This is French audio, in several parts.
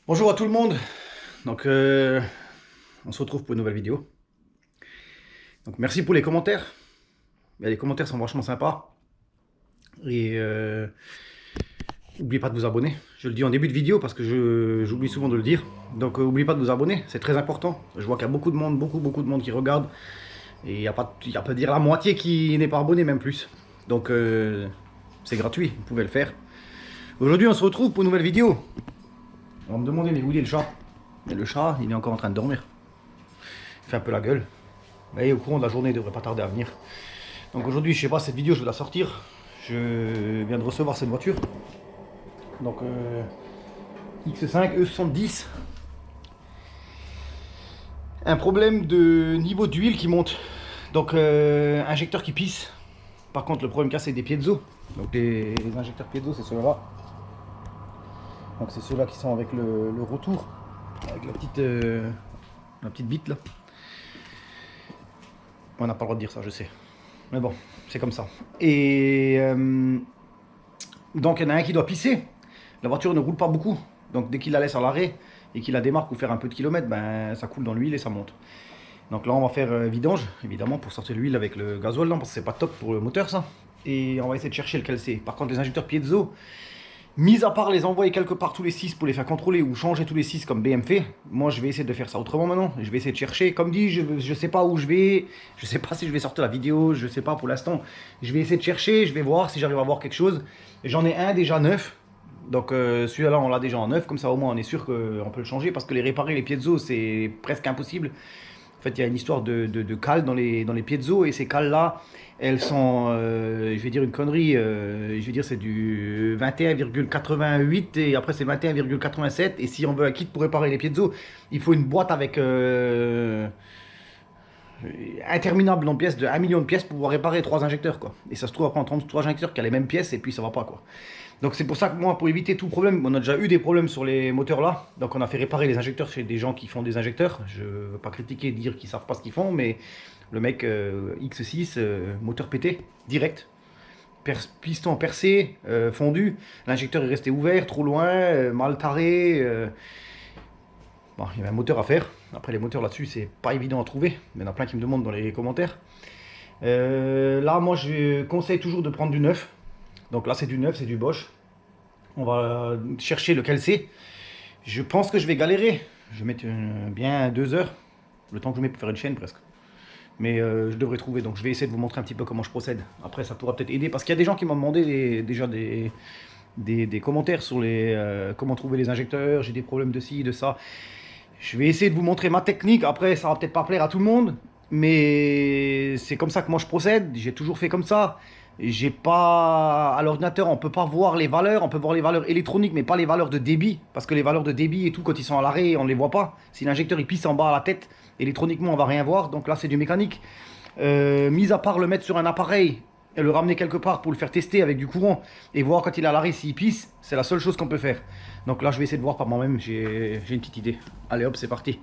Bonjour à tout le monde. Donc on se retrouve pour une nouvelle vidéo. Donc merci pour les commentaires. Les commentaires sont vachement sympas. Et n'oubliez pas de vous abonner. Je le dis en début de vidéo parce que j'oublie souvent de le dire. Donc n'oubliez pas de vous abonner, c'est très important. Je vois qu'il y a beaucoup de monde, beaucoup de monde qui regarde. Et il n'y a pas de dire la moitié qui n'est pas abonné, même plus. Donc c'est gratuit, vous pouvez le faire. Aujourd'hui on se retrouve pour une nouvelle vidéo. On va me demander mais où il est le chat? Mais le chat, il est encore en train de dormir. Il fait un peu la gueule. Mais au courant de la journée, il devrait pas tarder à venir. Donc aujourd'hui, je sais pas, cette vidéo, je vais la sortir. Je viens de recevoir cette voiture. Donc X5 E70. Un problème de niveau d'huile qui monte. Donc injecteur qui pisse. Par contre, le problème c'est des piezo. Donc les injecteurs piezo, c'est ceux-là. Donc c'est ceux-là qui sont avec le retour. Avec la petite bite là. On n'a pas le droit de dire ça, je sais. Mais bon, c'est comme ça. Et donc il y en a un qui doit pisser. La voiture ne roule pas beaucoup. Donc dès qu'il la laisse à l'arrêt et qu'il la démarre pour faire un peu de kilomètres, ben, ça coule dans l'huile et ça monte. Donc là on va faire vidange, évidemment, pour sortir l'huile avec le gasoil, parce que c'est pas top pour le moteur ça. Et on va essayer de chercher lequel c'est. Par contre les injecteurs piezo, mis à part les envoyer quelque part tous les 6 pour les faire contrôler ou changer tous les 6 comme BM fait, moi je vais essayer de faire ça autrement maintenant. Je vais essayer de chercher. Comme dit, je sais pas où je vais. Je sais pas si je vais sortir la vidéo. Je sais pas pour l'instant. Je vais essayer de chercher. Je vais voir si j'arrive à voir quelque chose. J'en ai un déjà neuf. Donc celui-là on l'a déjà en neuf. Comme ça au moins on est sûr qu'on peut le changer. Parce que les réparer les piezo c'est presque impossible. En fait, il y a une histoire de cales dans les piezo et ces cales-là, elles sont, je vais dire une connerie, je vais dire c'est du 21,88 et après c'est 21,87 et si on veut un kit pour réparer les piezo, il faut une boîte avec interminable en pièces de 1 million de pièces pour pouvoir réparer 3 injecteurs quoi. Et ça se trouve après en 33 injecteurs qui a les mêmes pièces et puis ça va pas quoi. Donc c'est pour ça que moi, pour éviter tout problème, on a déjà eu des problèmes sur les moteurs là. Donc on a fait réparer les injecteurs chez des gens qui font des injecteurs. Je ne veux pas critiquer, dire qu'ils savent pas ce qu'ils font, mais le mec X6, moteur pété, direct. Piston percé, fondu. L'injecteur est resté ouvert, trop loin, mal taré. Bon, il y avait un moteur à faire. Après les moteurs là-dessus, c'est pas évident à trouver. Il y en a plein qui me demandent dans les commentaires. Là, moi, je conseille toujours de prendre du neuf. Donc là, c'est du neuf, c'est du Bosch. On va chercher lequel c'est. Je pense que je vais galérer. Je vais mettre bien 2 heures. Le temps que je mets pour faire une chaîne presque. Mais je devrais trouver. Donc je vais essayer de vous montrer un petit peu comment je procède. Après, ça pourra peut-être aider. Parce qu'il y a des gens qui m'ont demandé déjà des commentaires sur comment trouver les injecteurs. J'ai des problèmes de ci, de ça. Je vais essayer de vous montrer ma technique. Après, ça va peut-être pas plaire à tout le monde. Mais c'est comme ça que moi je procède. J'ai toujours fait comme ça. J'ai pas à l'ordinateur, on peut pas voir les valeurs, on peut voir les valeurs électroniques, mais pas les valeurs de débit, parce que les valeurs de débit et tout, quand ils sont à l'arrêt, on ne les voit pas. Si l'injecteur il pisse en bas à la tête, électroniquement on va rien voir, donc là c'est du mécanique. Mis à part le mettre sur un appareil et le ramener quelque part pour le faire tester avec du courant et voir quand il est à l'arrêt s'il pisse, c'est la seule chose qu'on peut faire. Donc là je vais essayer de voir par moi-même, j'ai une petite idée. Allez hop, c'est parti.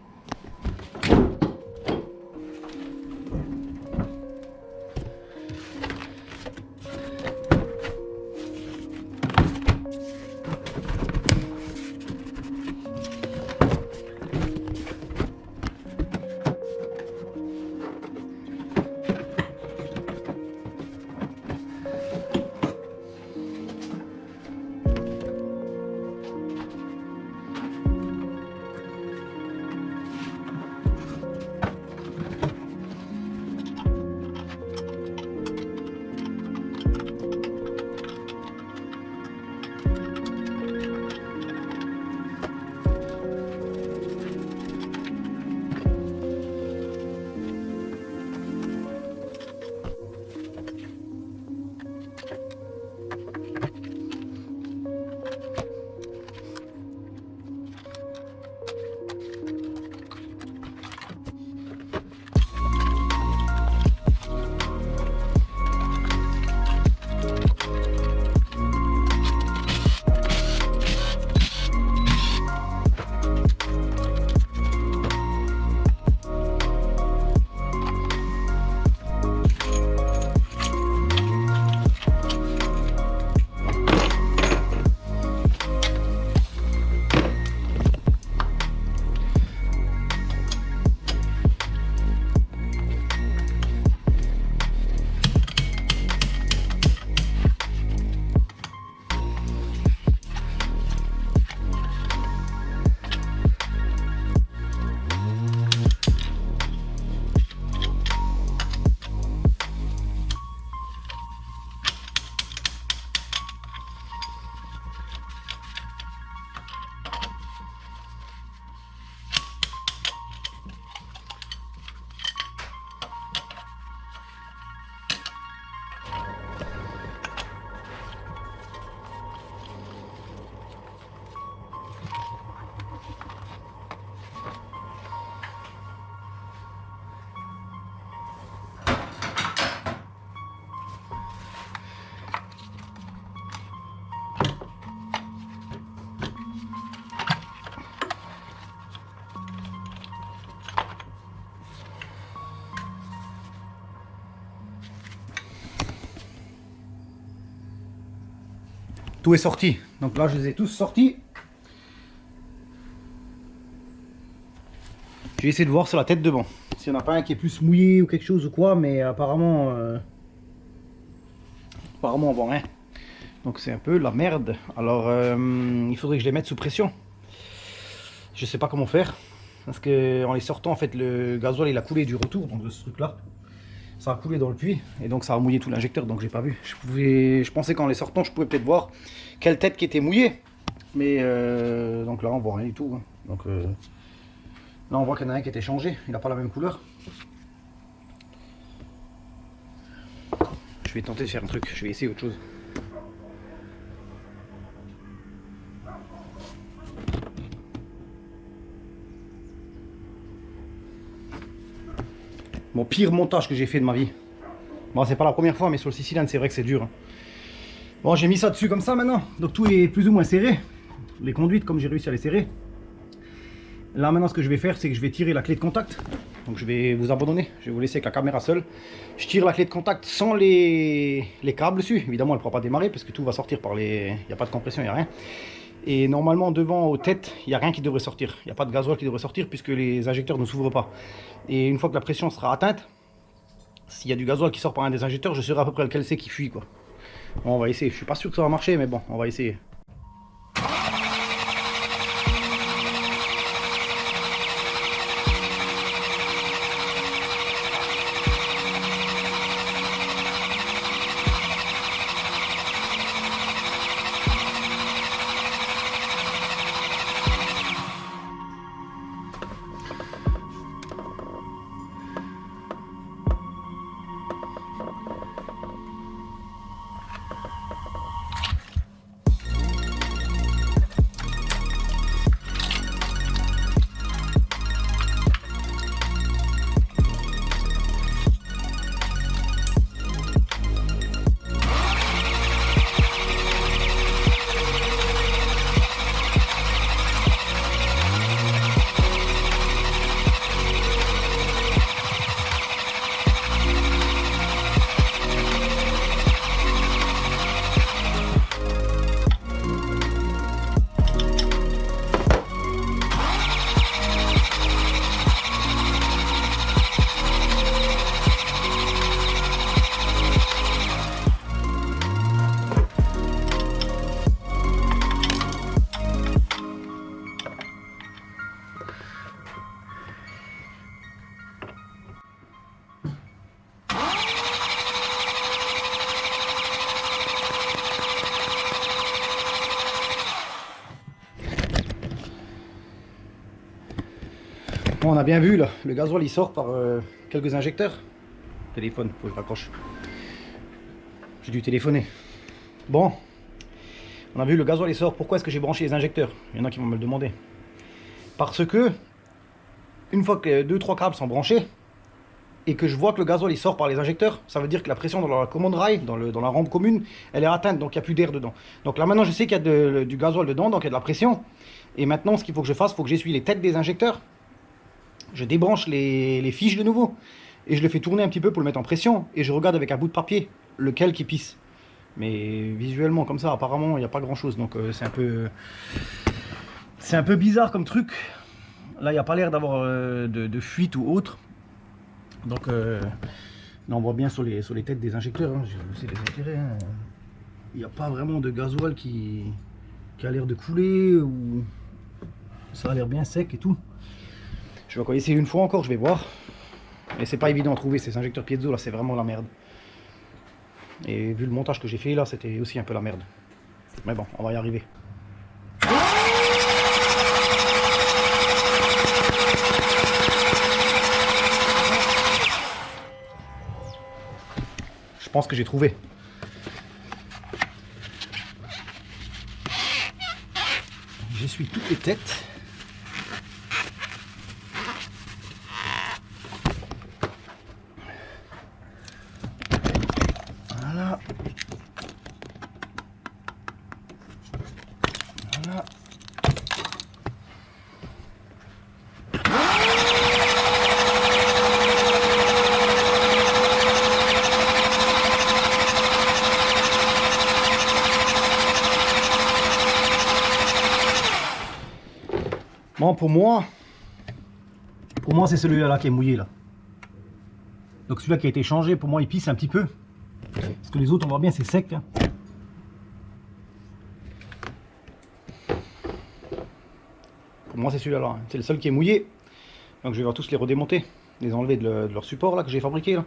tout est sorti. Donc là, je les ai tous sortis. Je vais essayer de voir sur la tête devant. S'il n'y en a pas un qui est plus mouillé ou quelque chose ou quoi, mais apparemment, apparemment on voit rien. Donc c'est un peu la merde. Alors il faudrait que je les mette sous pression. Je sais pas comment faire. Parce que en les sortant, en fait, le gasoil il a coulé du retour, donc de ce truc là. Ça a coulé dans le puits et donc ça a mouillé tout l'injecteur, donc j'ai pas vu. Je pensais qu'en les sortant, je pouvais peut-être voir quelle tête qui était mouillée. Mais donc là on voit rien du tout. Hein. Donc là on voit qu'il y en a un qui était changé, il n'a pas la même couleur. Je vais tenter de faire un truc, je vais essayer autre chose. Mon pire montage que j'ai fait de ma vie. Bon, c'est pas la première fois, mais sur le 6 cylindres, c'est vrai que c'est dur. Hein. Bon, j'ai mis ça dessus comme ça maintenant. Donc tout est plus ou moins serré. Les conduites, comme j'ai réussi à les serrer. Là, maintenant, ce que je vais faire, c'est que je vais tirer la clé de contact. Donc je vais vous abandonner. Je vais vous laisser avec la caméra seule. Je tire la clé de contact sans les câbles dessus. Évidemment, elle ne pourra pas démarrer parce que tout va sortir par les... Il n'y a pas de compression, il n'y a rien. Et normalement, devant, aux têtes, il n'y a rien qui devrait sortir. Il n'y a pas de gasoil qui devrait sortir puisque les injecteurs ne s'ouvrent pas. Et une fois que la pression sera atteinte, s'il y a du gasoil qui sort par un des injecteurs, je saurai à peu près lequel c'est qui fuit, quoi. Bon, on va essayer. Je suis pas sûr que ça va marcher, mais bon, on va essayer. Bon, on a bien vu là, le gasoil il sort par quelques injecteurs. Téléphone, faut que je raccroche. J'ai dû téléphoner. Bon, on a vu le gasoil il sort. Pourquoi est-ce que j'ai branché les injecteurs? Il y en a qui vont me le demander. Parce que une fois que 2-3 câbles sont branchés et que je vois que le gasoil il sort par les injecteurs, ça veut dire que la pression dans la commande rail, dans la rampe commune, elle est atteinte, donc il n'y a plus d'air dedans. Donc là maintenant je sais qu'il y a du gasoil dedans, donc il y a de la pression. Et maintenant ce qu'il faut que je fasse, il faut que j'essuie les têtes des injecteurs. Je débranche les fiches de nouveau et je le fais tourner un petit peu pour le mettre en pression et je regarde avec un bout de papier lequel qui pisse. Mais visuellement comme ça apparemment il n'y a pas grand chose, donc c'est un peu bizarre comme truc. Là il n'y a pas l'air d'avoir de fuite ou autre. Donc là on voit bien sur les têtes des injecteurs, hein, je sais les intérêts, hein. Il n'y a pas vraiment de gasoil qui a l'air de couler ou ça a l'air bien sec et tout. Je vais encore essayer une fois encore, je vais voir. Et c'est pas évident à trouver ces injecteurs piezo là, c'est vraiment la merde. Et vu le montage que j'ai fait là, c'était aussi un peu la merde. Mais bon, on va y arriver. Je pense que j'ai trouvé. J'essuie toutes les têtes. Voilà. Voilà. Bon, pour moi c'est celui-là qui est mouillé là. Donc celui-là qui a été changé, pour moi il pisse un petit peu. Parce que les autres on voit bien c'est sec. Hein. Pour moi c'est celui-là, hein. C'est le seul qui est mouillé. Donc je vais tous les redémonter, les enlever de leur support là que j'ai fabriqué là.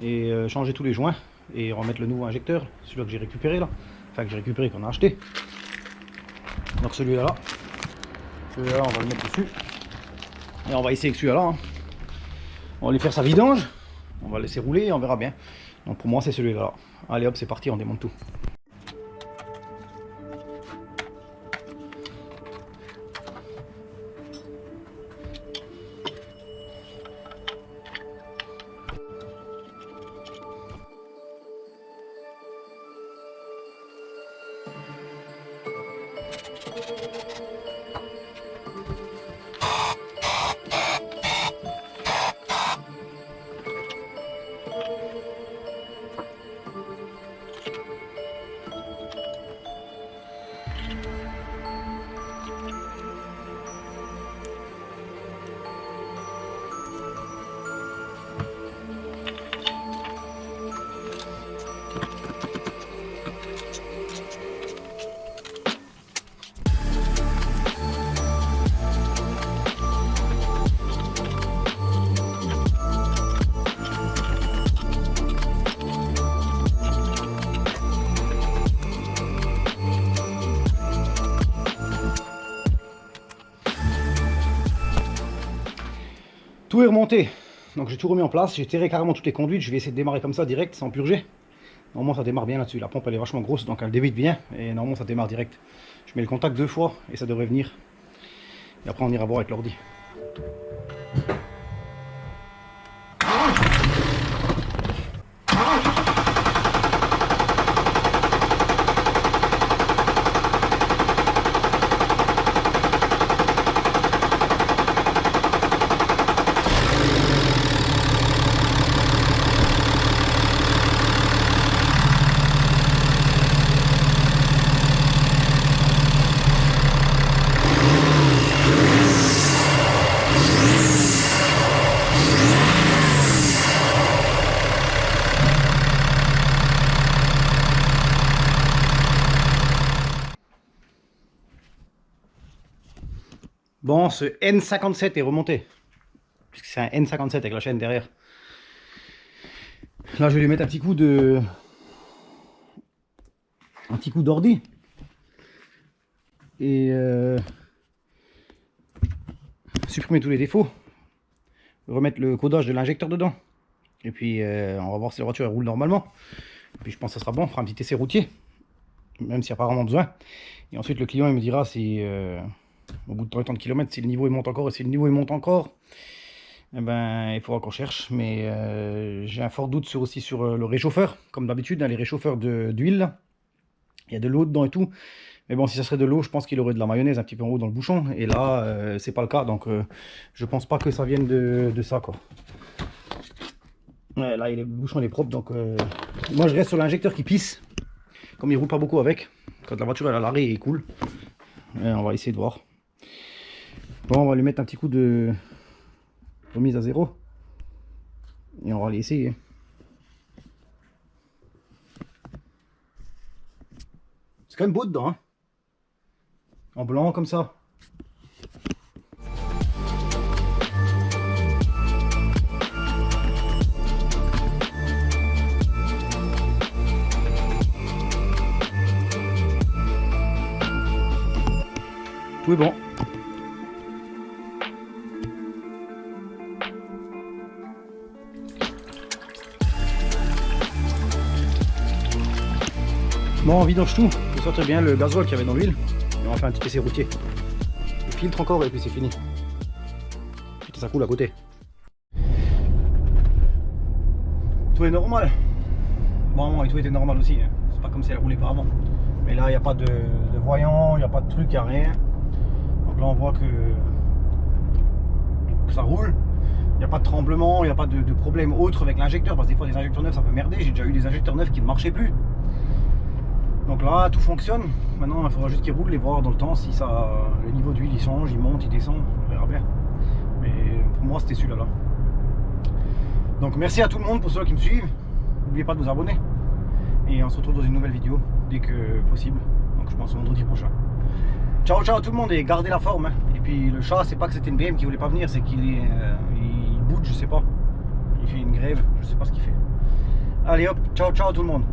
Et changer tous les joints et remettre le nouveau injecteur, celui-là que j'ai récupéré là. Enfin que j'ai récupéré, qu'on a acheté. Donc celui-là, on va le mettre dessus. Et on va essayer avec celui-là. Hein. On va aller faire sa vidange. On va laisser rouler et on verra bien. Donc pour moi c'est celui-là. Allez hop, c'est parti, on démonte tout. Tout est remonté, donc j'ai tout remis en place, j'ai terré carrément toutes les conduites, je vais essayer de démarrer comme ça direct, sans purger. Normalement ça démarre bien là-dessus, la pompe elle est vachement grosse, donc elle débite bien, et normalement ça démarre direct. Je mets le contact 2 fois, et ça devrait venir. Et après on ira voir avec l'ordi. Bon, ce N57 est remonté. Puisque c'est un N57 avec la chaîne derrière. Là, je vais lui mettre un petit coup de... un petit coup d'ordi. Et supprimer tous les défauts. Remettre le codage de l'injecteur dedans. Et puis, on va voir si la voiture elle roule normalement. Et puis, je pense que ça sera bon. On fera un petit essai routier. Même s'il n'y a pas vraiment besoin. Et ensuite, le client il me dira si... au bout de 30 km, si le niveau il monte encore, et si le niveau il monte encore, eh ben, il faudra qu'on cherche. Mais j'ai un fort doute aussi sur le réchauffeur, comme d'habitude, hein, les réchauffeurs d'huile. Il y a de l'eau dedans et tout. Mais bon, si ça serait de l'eau, je pense qu'il aurait de la mayonnaise un petit peu en haut dans le bouchon. Et là, c'est pas le cas, donc je pense pas que ça vienne de ça, quoi. Ouais, là, le bouchon il est propre, donc moi je reste sur l'injecteur qui pisse. Comme il roule pas beaucoup avec, quand la voiture elle a l'arrêt, il coule. On va essayer de voir. Bon, on va lui mettre un petit coup de remise à zéro. Et on va aller essayer. C'est quand même beau dedans, hein. En blanc comme ça. Tout est bon. Bon, on vidange tout pour sortir bien le gasoil qu'il y avait dans l'huile. Et on va faire un petit essai routier. Le filtre encore et puis c'est fini. Putain, ça coule à côté. Tout est normal. Bon, et tout était normal aussi. Hein. C'est pas comme si elle roulait pas avant. Mais là, il n'y a pas de voyant, il n'y a pas de truc, il n'y a rien. Donc là, on voit que ça roule. Il n'y a pas de tremblement, il n'y a pas de problème autre avec l'injecteur. Parce que des fois, des injecteurs neufs, ça peut merder. J'ai déjà eu des injecteurs neufs qui ne marchaient plus. Donc là, tout fonctionne. Maintenant, il faudra juste qu'il roule et voir dans le temps si ça, le niveau d'huile il change, il monte, il descend. On verra bien. Mais pour moi, c'était celui-là. Donc merci à tout le monde pour ceux qui me suivent. N'oubliez pas de vous abonner. Et on se retrouve dans une nouvelle vidéo dès que possible. Donc je pense vendredi prochain. Ciao ciao tout le monde et gardez la forme. Hein. Et puis le chat, c'est pas que c'était une BM qui voulait pas venir, c'est qu'il est, il bouge, je sais pas. Il fait une grève, je sais pas ce qu'il fait. Allez hop, ciao ciao tout le monde.